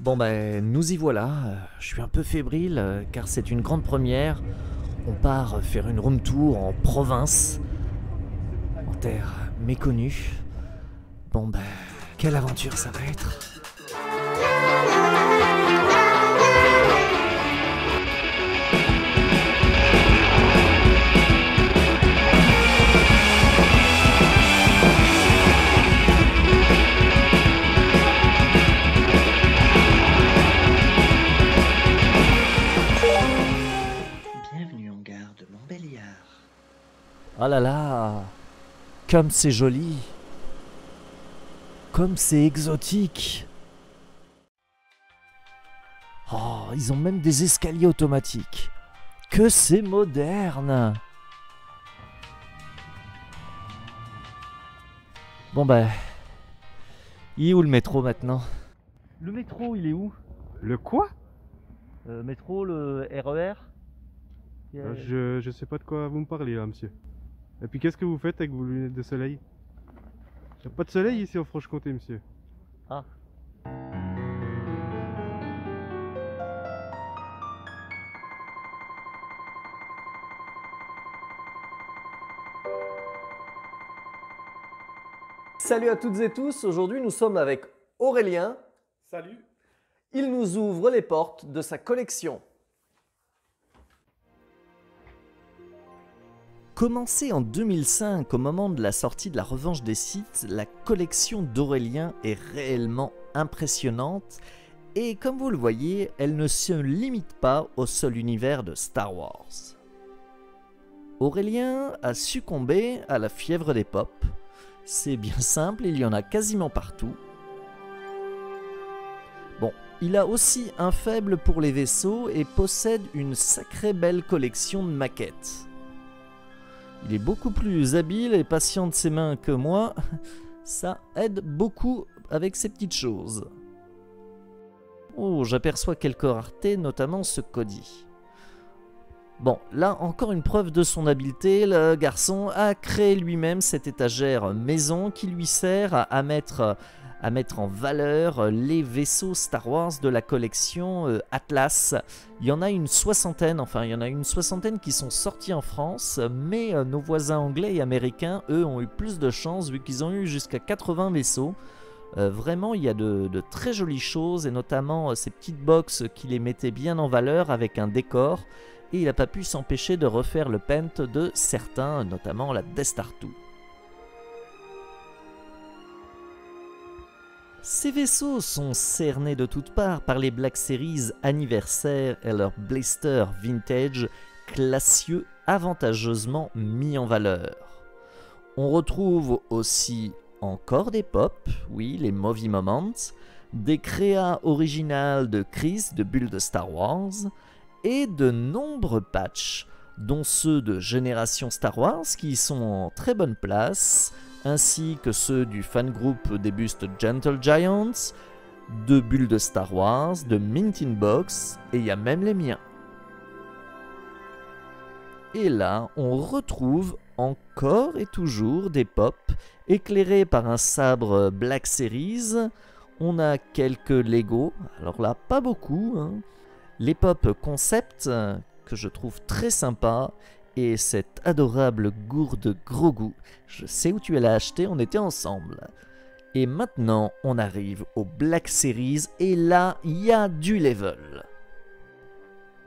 Bon ben, nous y voilà. Je suis un peu fébrile car c'est une grande première. On part faire une room tour en province, en terre méconnue. Bon ben, quelle aventure ça va être. Bienvenue en gare de Montbéliard. Oh là là, comme c'est joli, comme c'est exotique. Oh, ils ont même des escaliers automatiques. Que c'est moderne. Bon ben, il est où le métro maintenant? Le métro, il est où? Le quoi? Métro, le RER? Je sais pas de quoi vous me parlez là, monsieur. Et puis qu'est-ce que vous faites avec vos lunettes de soleil? Y'a pas de soleil ici en Franche-Comté, monsieur. Ah. Salut à toutes et tous, aujourd'hui nous sommes avec Aurélien. Salut. Il nous ouvre les portes de sa collection. Commencée en 2005 au moment de la sortie de la Revanche des Sith, la collection d'Aurélien est réellement impressionnante et comme vous le voyez, elle ne se limite pas au seul univers de Star Wars. Aurélien a succombé à la fièvre des pop. C'est bien simple, il y en a quasiment partout. Bon, il a aussi un faible pour les vaisseaux et possède une sacrée belle collection de maquettes. Il est beaucoup plus habile et patient de ses mains que moi, ça aide beaucoup avec ces petites choses. Oh, j'aperçois quelques raretés, notamment ce Cody. Bon, là encore une preuve de son habileté, le garçon a créé lui-même cette étagère maison qui lui sert à mettre en valeur les vaisseaux Star Wars de la collection Atlas. Il y en a une soixantaine qui sont sortis en France, mais nos voisins anglais et américains, eux, ont eu plus de chance vu qu'ils ont eu jusqu'à 80 vaisseaux. Vraiment, il y a de très jolies choses, et notamment ces petites boxes qui les mettaient bien en valeur avec un décor, et il n'a pas pu s'empêcher de refaire le paint de certains, notamment la Death Star 2. Ces vaisseaux sont cernés de toutes parts par les Black Series anniversaires et leurs blasters vintage classieux avantageusement mis en valeur. On retrouve aussi encore des pop, oui, les Movie Moments, des créas originales de Chris de Bulle de Star Wars et de nombreux patchs, dont ceux de Génération Star Wars qui sont en très bonne place, ainsi que ceux du fan group des bustes Gentle Giants, de Bulles de Star Wars, de Mint in Box, et il y a même les miens. Et là, on retrouve encore et toujours des pop éclairés par un sabre Black Series. On a quelques Lego, alors là, pas beaucoup, hein. Les pop concept que je trouve très sympa. Et cette adorable gourde Grogu, je sais où tu l'as acheté, on était ensemble. Et maintenant, on arrive au Black Series, et là, il y a du level.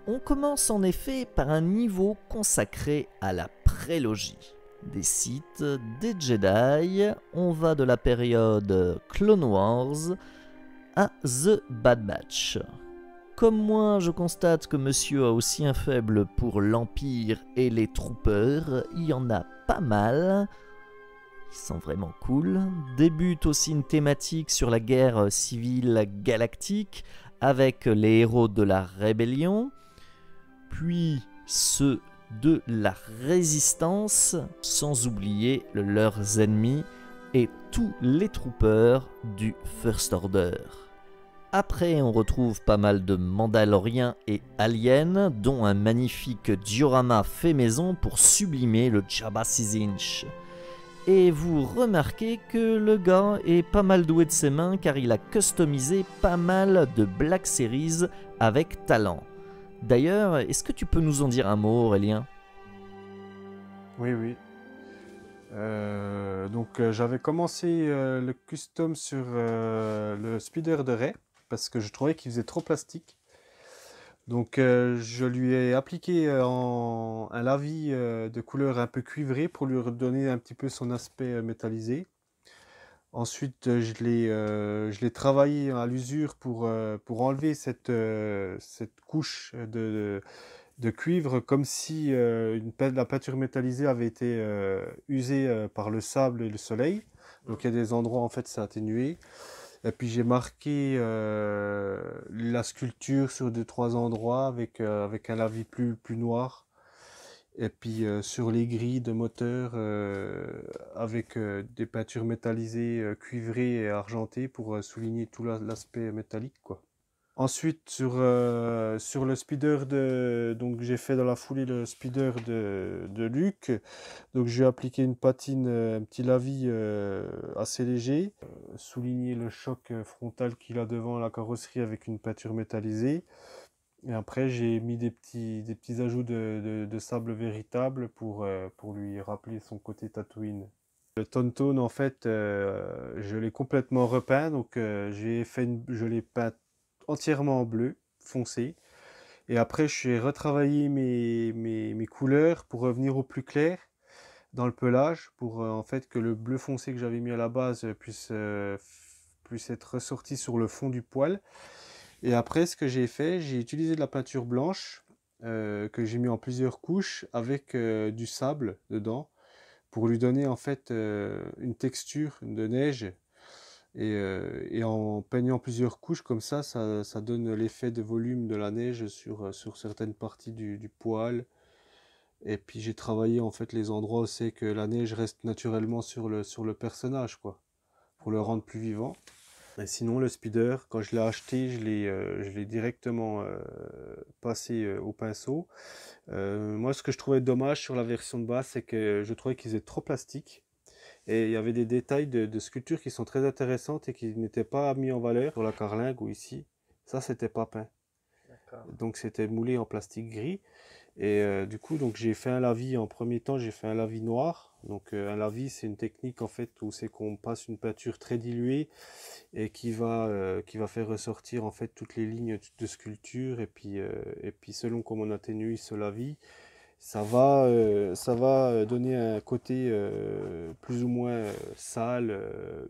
On commence en effet par un niveau consacré à la prélogie. Des Sith, des Jedi, on va de la période Clone Wars à The Bad Batch. Comme moi, je constate que monsieur a aussi un faible pour l'Empire et les Troopers. Il y en a pas mal. Ils sont vraiment cool. Débute aussi une thématique sur la guerre civile galactique avec les héros de la Rébellion. Puis ceux de la Résistance, sans oublier leurs ennemis et tous les Troopers du First Order. Après, on retrouve pas mal de Mandaloriens et aliens, dont un magnifique diorama fait maison pour sublimer le Jabba 6 inch. Et vous remarquez que le gars est pas mal doué de ses mains car il a customisé pas mal de Black Series avec talent. D'ailleurs, est-ce que tu peux nous en dire un mot, Aurélien? Oui, oui. J'avais commencé le custom sur le speeder de Ray parce que je trouvais qu'il faisait trop plastique. Donc je lui ai appliqué un lavis de couleur un peu cuivrée pour lui redonner un petit peu son aspect métallisé. Ensuite je l'ai travaillé à l'usure pour enlever cette couche de cuivre comme si la peinture métallisée avait été usée par le sable et le soleil. Donc il y a des endroits en fait c'est atténué. Et puis j'ai marqué la sculpture sur 2-3 endroits avec un lavis plus noir. Et puis sur les grilles de moteur avec des peintures métallisées cuivrées et argentées pour souligner tout l'aspect métallique, quoi. Ensuite sur le speeder donc j'ai fait dans la foulée le speeder de Luc. Donc j'ai appliqué une patine, un petit lavis assez léger, souligner le choc frontal qu'il a devant la carrosserie avec une peinture métallisée. Et après j'ai mis des petits ajouts de sable véritable pour lui rappeler son côté Tatooine. Le Tonton en fait je l'ai complètement repeint, donc je l'ai peint entièrement en bleu foncé. Et après j'ai retravaillé mes couleurs pour revenir au plus clair dans le pelage pour en fait que le bleu foncé que j'avais mis à la base puisse être ressorti sur le fond du poil. Et après ce que j'ai fait, j'ai utilisé de la peinture blanche que j'ai mis en plusieurs couches avec du sable dedans pour lui donner en fait une texture de neige. Et en peignant plusieurs couches comme ça donne l'effet de volume de la neige sur certaines parties du poil. Et puis j'ai travaillé en fait les endroits où c'est que la neige reste naturellement sur le personnage, quoi, pour le rendre plus vivant. Et sinon le speeder, quand je l'ai acheté, je l'ai directement passé au pinceau. Moi ce que je trouvais dommage sur la version de base, c'est que je trouvais qu'ils étaient trop plastiques. Et il y avait des détails de sculpture qui sont très intéressantes et qui n'étaient pas mis en valeur sur la carlingue ou ici. Ça, c'était pas peint. Donc c'était moulé en plastique gris. Et du coup, donc j'ai fait un lavis en premier temps, j'ai fait un lavis noir. Donc un lavis, c'est une technique en fait où c'est qu'on passe une peinture très diluée et qui va faire ressortir en fait toutes les lignes de sculpture. Et puis selon comment on atténue ce lavis, ça va donner un côté plus ou moins sale,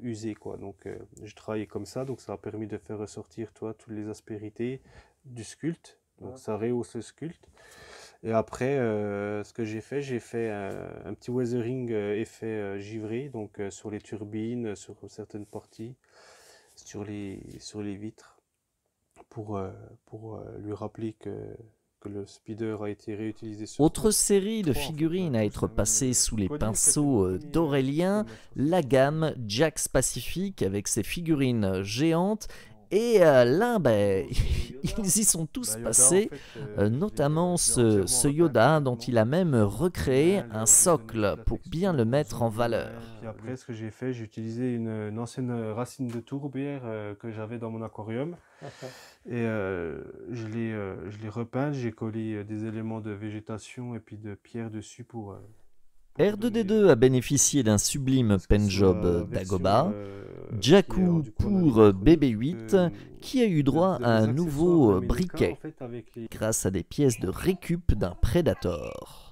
usé, quoi. Donc je travaillais comme ça, donc ça a permis de faire ressortir toutes les aspérités du sculpte. Donc ça rehausse le sculpte. Et après, ce que j'ai fait un petit weathering effet givré, donc sur les turbines, sur certaines parties, sur les vitres, pour lui rappeler que le speeder a été réutilisé sur Autre série de figurines à être passée sous les pinceaux d'Aurélien, la gamme Jakks Pacific avec ses figurines géantes. Et là, ils y sont tous passés, notamment ce Yoda dont il a même recréé un socle pour bien le mettre en valeur. Puis après, ce que j'ai fait, j'ai utilisé une ancienne racine de tourbière que j'avais dans mon aquarium. Et je l'ai repeint, j'ai collé des éléments de végétation et puis de pierre dessus pour R2D2 a bénéficié d'un sublime paintjob d'Agoba, Jakku pour BB8 qui a eu droit à un nouveau briquet grâce à des pièces de récup d'un Predator.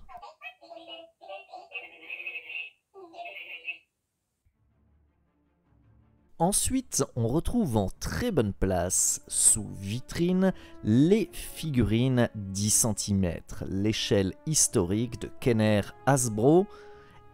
Ensuite, on retrouve en très bonne place, sous vitrine, les figurines 10 cm, l'échelle historique de Kenner Hasbro.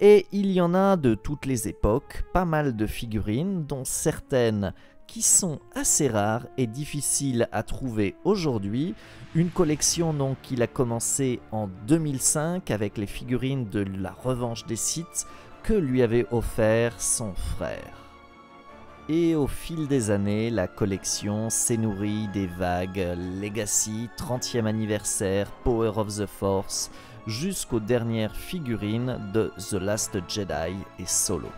Et il y en a de toutes les époques, pas mal de figurines, dont certaines qui sont assez rares et difficiles à trouver aujourd'hui. Une collection donc qu'il a commencé en 2005 avec les figurines de la Revanche des Sith que lui avait offert son frère. Et au fil des années, la collection s'est nourrie des vagues Legacy, 30e anniversaire, Power of the Force, jusqu'aux dernières figurines de The Last Jedi et Solo.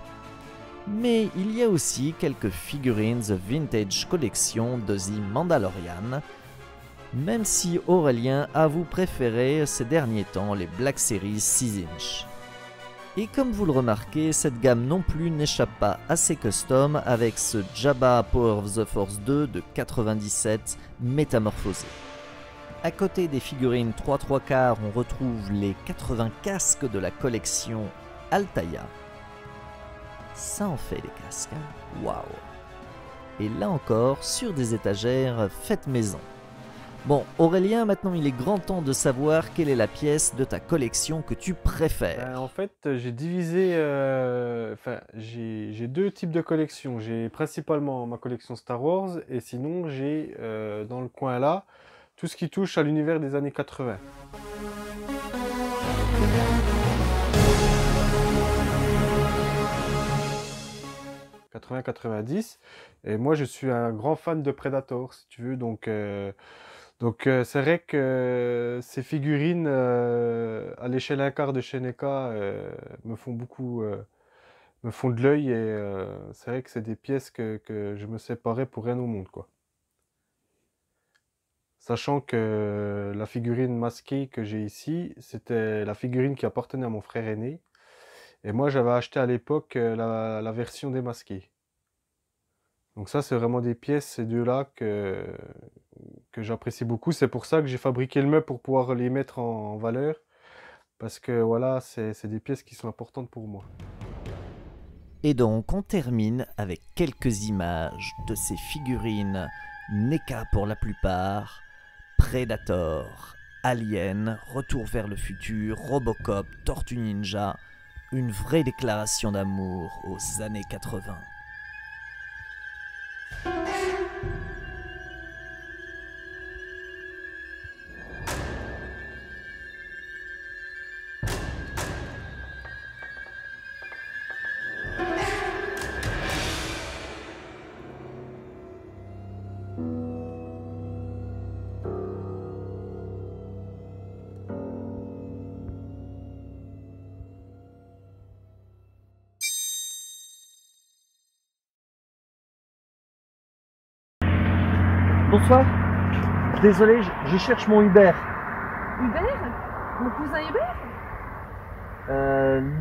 Mais il y a aussi quelques figurines vintage collection de The Mandalorian, même si Aurélien avoue préférer ces derniers temps les Black Series 6 inch. Et comme vous le remarquez, cette gamme non plus n'échappe pas à ses customs avec ce Jabba Power of the Force 2 de 97 métamorphosé. À côté des figurines 3/4, on retrouve les 80 casques de la collection Altaïa. Ça en fait des casques, hein. Waouh! Et là encore, sur des étagères faites maison. Bon, Aurélien, maintenant il est grand temps de savoir quelle est la pièce de ta collection que tu préfères. En fait, j'ai divisé, j'ai deux types de collections. J'ai principalement ma collection Star Wars et sinon j'ai dans le coin là tout ce qui touche à l'univers des années 80. « 80-90 » et moi je suis un grand fan de Predator si tu veux, donc c'est vrai que ces figurines à l'échelle 1/4 de chez NECA me font beaucoup, me font de l'œil et c'est vrai que c'est des pièces que je me séparais pour rien au monde, quoi. Sachant que la figurine masquée que j'ai ici, c'était la figurine qui appartenait à mon frère aîné. Et moi j'avais acheté à l'époque la version démasquée. Donc ça c'est vraiment des pièces, ces deux-là que j'apprécie beaucoup. C'est pour ça que j'ai fabriqué le meuble pour pouvoir les mettre en valeur. Parce que voilà, c'est des pièces qui sont importantes pour moi. Et donc on termine avec quelques images de ces figurines NECA pour la plupart, Predator, Alien, Retour vers le futur, Robocop, Tortue Ninja, une vraie déclaration d'amour aux années 80. Bonsoir. Désolé, je cherche mon Hubert. Hubert? Mon cousin Hubert?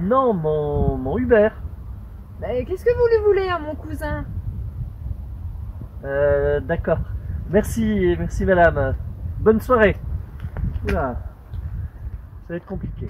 Non, mon Hubert. Qu'est-ce que vous lui voulez à mon cousin? D'accord. Merci madame. Bonne soirée. Oula, ça va être compliqué.